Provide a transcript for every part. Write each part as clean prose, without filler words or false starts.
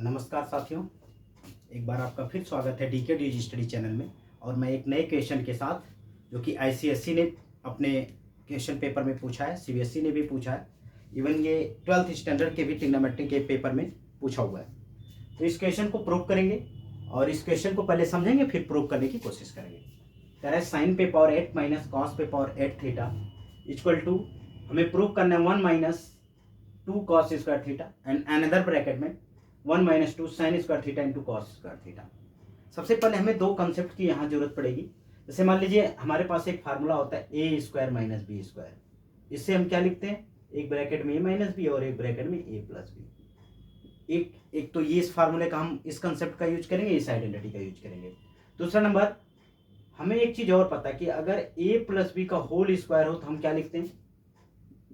नमस्कार साथियों, एक बार आपका फिर स्वागत है डीके डी स्टडी चैनल में। और मैं एक नए क्वेश्चन के साथ, जो कि आईसीएसई ने अपने क्वेश्चन पेपर में पूछा है, सीबीएसई ने भी पूछा है, इवन ये 12th स्टैंडर्ड के भी ट्रिग्नोमेट्री के पेपर में पूछा हुआ है। तो इस क्वेश्चन को प्रूव करेंगे और इस क्वेश्चन को पहले समझेंगे फिर प्रूव करने की कोशिश करेंगे। कह रहा है साइन पे पावर 8 माइनस कॉस पे पावर 8 थीटा इक्वल टू, हमें प्रूव करना है 1 minus 2 cos square theta and another bracket में 1 minus 2 sine square theta into cos square theta. सबसे पहले हमें दो कंसेप्ट की यहाँ जरूरत पड़ेगी। जैसे मान लीजिए हमारे पास एक फार्मूला होता है ए स्क्वायर माइनस बी स्क्वायर। इससे हम क्या लिखते हैं, एक ब्रैकेट में ए माइनस बी और एक ब्रैकेट में ए प्लस बी। एक तो ये इस फार्मूले का हम इस कंसेप्ट का यूज करेंगे, इस आइडेंटिटी का यूज करेंगे। दूसरा नंबर, हमें एक चीज और पता है कि अगर ए प्लस बी का होल स्क्वायर हो तो हम क्या लिखते हैं,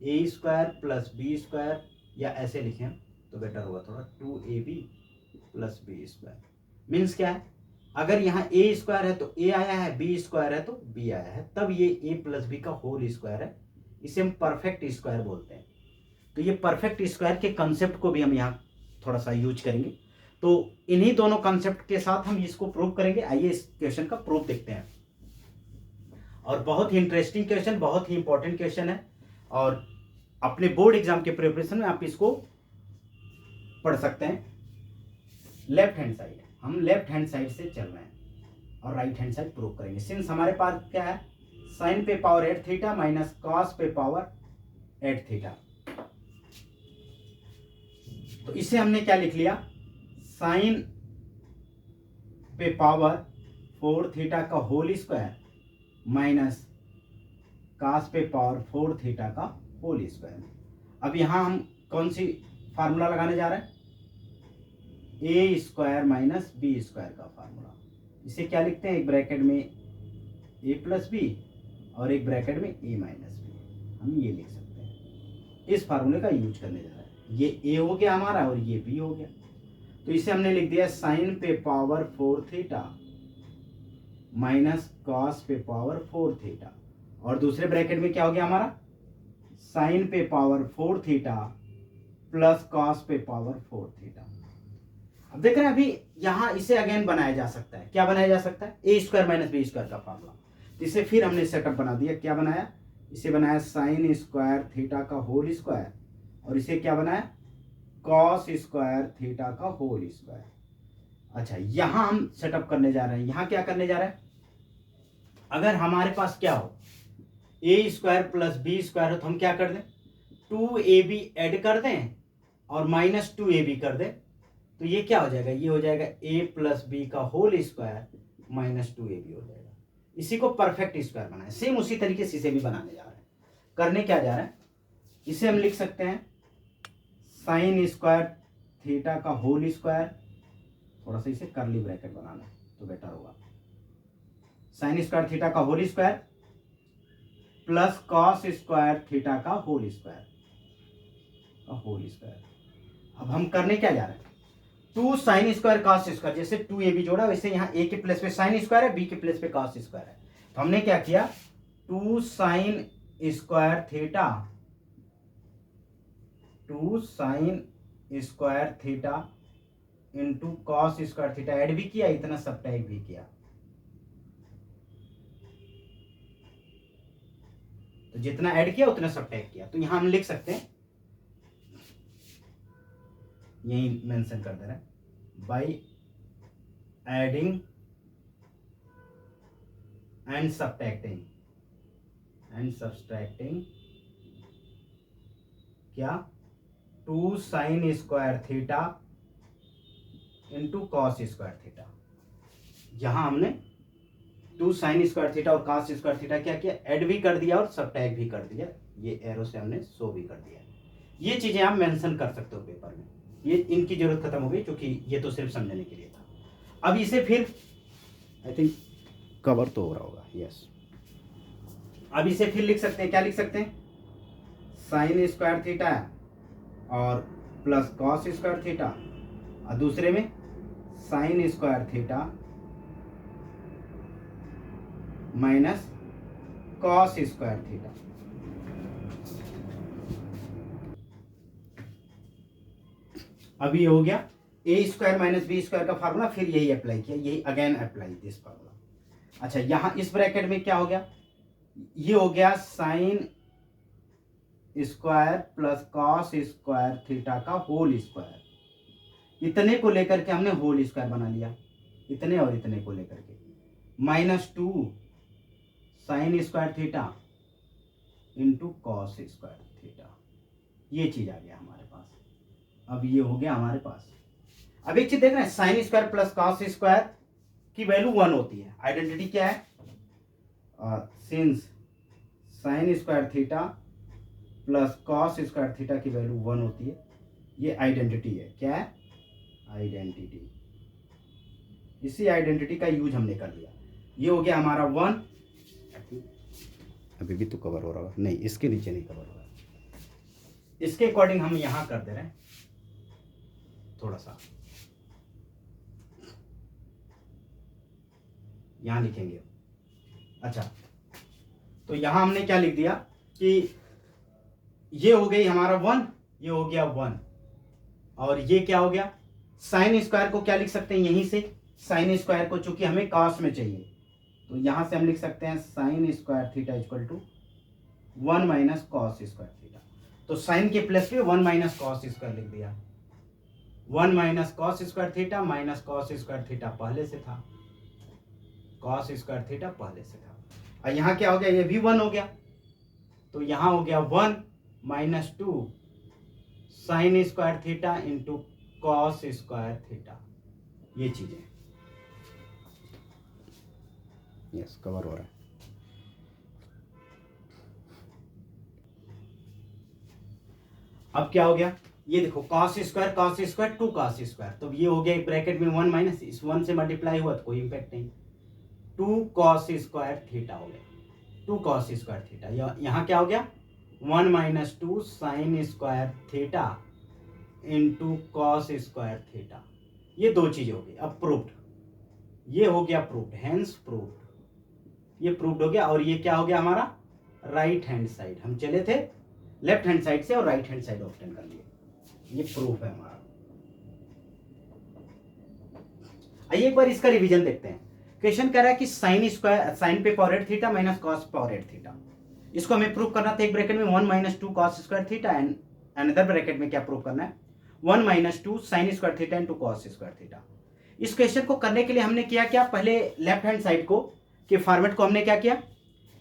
ए स्क्वायर प्लस बी स्क्वायर, या ऐसे लिखें तो बेटर होगा थोड़ा, 2ab plus B square. Means क्या है, अगर यहाँ ए स्क्वायर है तो ए आया है, बी स्क्वायर है तो बी आया है, तब ये ए प्लस बी का होल स्क्वायर है। इसे हम परफेक्ट स्क्वायर बोलते हैं। तो ये परफेक्ट स्क्वायर के कंसेप्ट को भी हम यहाँ थोड़ा सा यूज करेंगे। तो इन्हीं दोनों कंसेप्ट के साथ हम इसको प्रूव करेंगे। आइए इस क्वेश्चन का प्रूफ देखते हैं। और बहुत ही इंटरेस्टिंग क्वेश्चन, बहुत ही इंपॉर्टेंट क्वेश्चन है, और अपने बोर्ड एग्जाम के प्रिपरेशन में आप इसको पढ़ सकते हैं। लेफ्ट हैंड साइड, हम लेफ्ट हैंड साइड से चल रहे हैं और राइट हैंड साइड प्रूव करेंगे। सिंस हमारे पास क्या है, साइन पे पावर 8 थीटा माइनस कॉस पे पावर 8 थीटा। तो इसे हमने क्या लिख लिया, साइन पे पावर 4 थीटा का होल स्क्वायर माइनस कॉस पे पावर 4 थीटा का होल स्क्वायर। अब यहां हम कौन सी फार्मूला लगाने जा रहे हैं, ए स्क्वायर माइनस बी स्क्वायर का फार्मूला। इसे क्या लिखते हैं, एक ब्रैकेट में ए प्लस बी और एक ब्रैकेट में ए माइनस बी। हम ये लिख सकते हैं, इस फार्मूले का यूज करने जा रहे हैं। ये ए हो गया हमारा और ये बी हो गया। तो इसे हमने लिख दिया साइन पे पावर 4 थीटा माइनस कॉस पे पावर 4 थीटा, और दूसरे ब्रैकेट में क्या हो गया हमारा, साइन पे पावर 4 थीटा प्लस कॉस पे पावर 4 थीटा। अब देख रहे हैं, अभी यहां इसे अगेन बनाया जा सकता है। क्या बनाया जा सकता है, ए स्क्वायर माइनस बी स्क्वायर का फार्मूला। इसे फिर हमने सेटअप बना दिया। क्या बनाया, इसे बनाया साइन स्क्वायर थीटा का होल स्क्वायर, और इसे क्या बनाया, कॉस स्क्वायर थीटा का होल स्क्वायर। अच्छा, यहां हम सेटअप करने जा रहे हैं। यहां क्या करने जा रहे हैं, अगर हमारे पास क्या हो, ए स्क्वायर प्लस बी स्क्वायर हो तो हम क्या कर दें, 2ab ऐड कर दें और माइनस 2ab कर दें। तो ये क्या हो जाएगा, ये हो जाएगा a प्लस बी का होल स्क्वायर माइनस 2ab हो जाएगा। इसी को परफेक्ट स्क्वायर बनाए। सेम उसी तरीके से इसे भी बनाने जा रहे हैं। करने क्या जा रहे हैं, इसे हम लिख सकते हैं साइन स्क्वायर थीटा का होल स्क्वायर, थोड़ा सा इसे कर्ली ब्रैकेट बनाना है तो बेटर होगा, साइन स्क्वायर थीटा का whole square plus cos square theta का होल स्क्वायर अब हम करने क्या जा रहे हैं, 2 साइन स्क्वायर कॉस स्क्वायर, जैसे 2ab जोड़ा वैसे यहाँ a के प्लेस पे साइन स्क्वायर है, b के प्लेस पे कॉस स्क्वायर है। तो हमने क्या किया, 2 sine square theta, 2 sine square theta into cos square theta add भी किया, इतना सब्ट्रैक्ट भी किया। तो जितना ऐड किया उतना सब्ट्रैक्ट किया। तो यहां हम लिख सकते हैं, यही मेंशन कर दे रहे हैं, बाई एडिंग एंड सब्ट्रैक्टिंग क्या, 2 sine square theta into cos square theta. यहां हमने 2 साइन स्क्वायर थीटा और कॉस स्क्वायर थीटा क्या किया, ऐड भी कर दिया और सब्ट्रैक्ट भी कर दिया। ये एरो से हमने शो भी कर दिया। ये चीजें आप मेंशन कर सकते हो पेपर में। ये इनकी जरूरत खत्म हो गई, क्योंकि ये तो सिर्फ समझने के लिए था। अब इसे फिर आई थिंक कवर तो हो रहा होगा, यस। अब इसे फिर लिख सकते हैं, क्या लिख सकते हैं, साइन स्क्वायर थीटा और प्लस कॉस स्क्वायर थीटा, और दूसरे में sign square theta minus cos square theta. अब ये हो गया ए स्क्वायर माइनस बी स्क्वायर का फार्मूला, फिर यही अप्लाई किया, यही अगेन अप्लाई दिस फार्मूला। अच्छा, यहाँ इस ब्रैकेट में क्या हो गया, ये हो गया sine square plus cos square theta का होल स्क्वायर। इतने को लेकर के हमने होल स्क्वायर बना लिया, इतने और इतने को लेकर के, -2 sine square theta into cos square theta. ये चीज आ गया हमारे पास। अब ये हो गया हमारे पास। अब एक चीज देख रहे हैं, sine square plus cos square की वैल्यू 1 होती है। आइडेंटिटी क्या है, since sign square theta plus cos square theta की वैल्यू 1 होती है, ये आइडेंटिटी है। क्या है, आइडेंटिटी। इसी आइडेंटिटी का यूज हमने कर लिया। ये हो गया हमारा 1। अभी भी तो कवर हो रहा है, नहीं इसके नीचे नहीं कवर हो रहा है, इसके अकॉर्डिंग हम यहां कर दे रहे हैं थोड़ा सा, यहां लिखेंगे। अच्छा, तो यहां हमने क्या लिख दिया कि ये हो गई हमारा 1, ये हो गया 1, और ये क्या हो गया, साइन स्क्वायर को क्या लिख सकते हैं यहीं से, साइन स्क्वायर को चूंकि हमें कॉस में चाहिए, तो यहां से हम लिख सकते हैं sine square theta equal to 1 minus cos square theta. तो साइन के प्लस पे 1 माइनस कॉस स्क्वायर लिख दिया, 1 minus cos square theta minus cos square theta पहले से था, कॉस स्क्वायर थीटा पहले से था। और यहाँ क्या हो गया, ये भी 1 हो गया, तो यहाँ हो गया 1 minus 2 sine square theta into cos square theta. ये चीजें यस कवर हो रहा है। अब क्या हो गया, ये देखो कॉस स्क्वायर 2 कॉस स्क्वायर, तो ये हो गया एक ब्रैकेट में 1 माइनस, इस 1 से मल्टीप्लाई हुआ तो कोई इंपैक्ट नहीं, 2 कॉस स्क्वायर थीटा हो गया, 2 कॉस स्क्वायर थीटा। यहाँ क्या हो गया, 1 minus 2 sine square theta into cos square theta. ये दो चीजें हो गई। अब प्रूव्ड, ये हो गया प्रूव्ड, हेंस प्रूव्ड, ये प्रूव्ड हो गया। और ये क्या हो गया हमारा, राइट हैंड साइड, हम चले थे लेफ्ट हैंड साइड से और राइट हैंड साइड ऑप्शन कर लिए, ये प्रूफ है हमारा। आइए एक बार इसका रिवीजन देखते हैं। क्वेश्चन कह रहा है कि साइन स्क्वायर, साइन पे power eight theta minus cos power eight theta, इसको हमें प्रूव करना था। एक ब्रैकेट में 1 minus 2 cos square theta and another bracket में क्या प्रूव करना है, 1 minus 2 sine square theta into cos square theta. इस क्वेश्चन को करने के लिए हमने किया क्या, पहले लेफ्ट हैंड साइड को के फॉर्मेट को हमने क्या किया,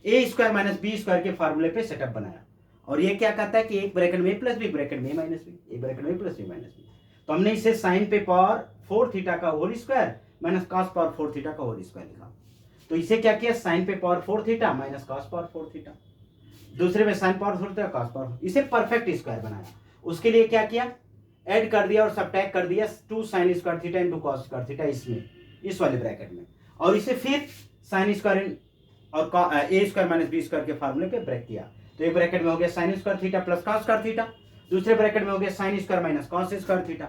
ए स्क्वायर माइनस बी स्क्वायर के फार्मूले पे सेटअप बनाया। और ये क्या कहता है कि एक ब्रैकेट में प्लस बी, ब्रैकेट में माइनस बी, एक ब्रैकेट में प्लस बी माइनस बी। तो हमने इसे साइन पे पावर 4 थीटा का whole square minus cos power 4 theta का होल स्क्वायर लिखा। तो इसे क्या किया, साइन पे power 4 theta minus cos power 4 theta, दूसरे में sine power 4 theta cos power, इसे परफेक्ट स्क्वायर बनाया। उसके लिए क्या किया, ऐड कर दिया और सबट्रैक्ट कर दिया 2 sine square theta into cos square theta इसमें, इस वाले ब्रैकेट में, और इसे फिर साइन स्क्वायर और ए स्क्वायर माइनस बी स्क्वायर के फार्मूले पे ब्रेक किया। तो एक ब्रैकेट में हो गया sine square theta plus cos square theta, दूसरे ब्रैकेट में हो गया sine square minus cos square theta,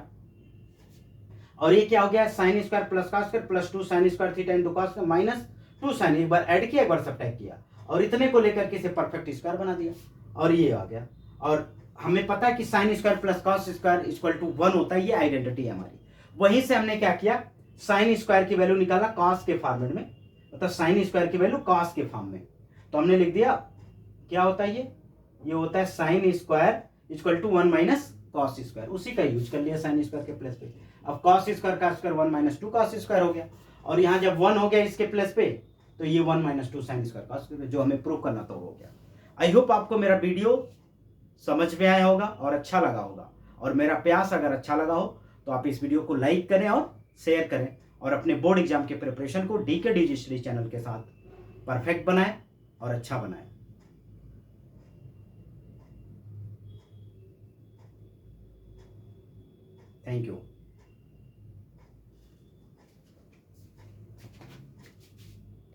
और ये क्या हो गया, sine square plus cos square plus 2 sine square theta into cos square minus 2 sine, एक बार ऐड किया एक बार सबट्रैक्ट किया, और इतने को लेकर के इसे परफेक्ट स्क्वायर बना दिया, और ये आ गया। और हमें पता है कि sine square plus cos square equal to 1 होता है, ये आइडेंटिटी है हमारी। वहीं से हमने क्या किया, साइन स्क्वायर की वैल्यू निकाला कॉस के फॉर्मेट में, मतलब साइन स्क्वायर की वैल्यू कॉस के फॉर्म में, तो हमने लिख दिया क्या होता है, ये होता है sine square equal to 1 minus cos square, उसी का यूज कर लिया साइन स्क्वायर के प्लस पे। अब कॉस स्क्वायर का स्क्वायर 1 माइनस 2 कॉस स्क्वायर हो गया, और यहाँ जब 1 हो गया इसके प्लस पे, तो ये 1 minus 2 sine square cos square, जो हमें प्रूव करना था हो गया। आई होप आपको मेरा वीडियो समझ में आया होगा और अच्छा लगा होगा, और मेरा प्रयास अगर अच्छा लगा हो तो आप इस वीडियो को लाइक करें और शेयर करें, और अपने बोर्ड एग्जाम के प्रिपरेशन को डीके डीजी स्टडी चैनल के साथ परफेक्ट बनाएं और अच्छा बनाएं। Thank you.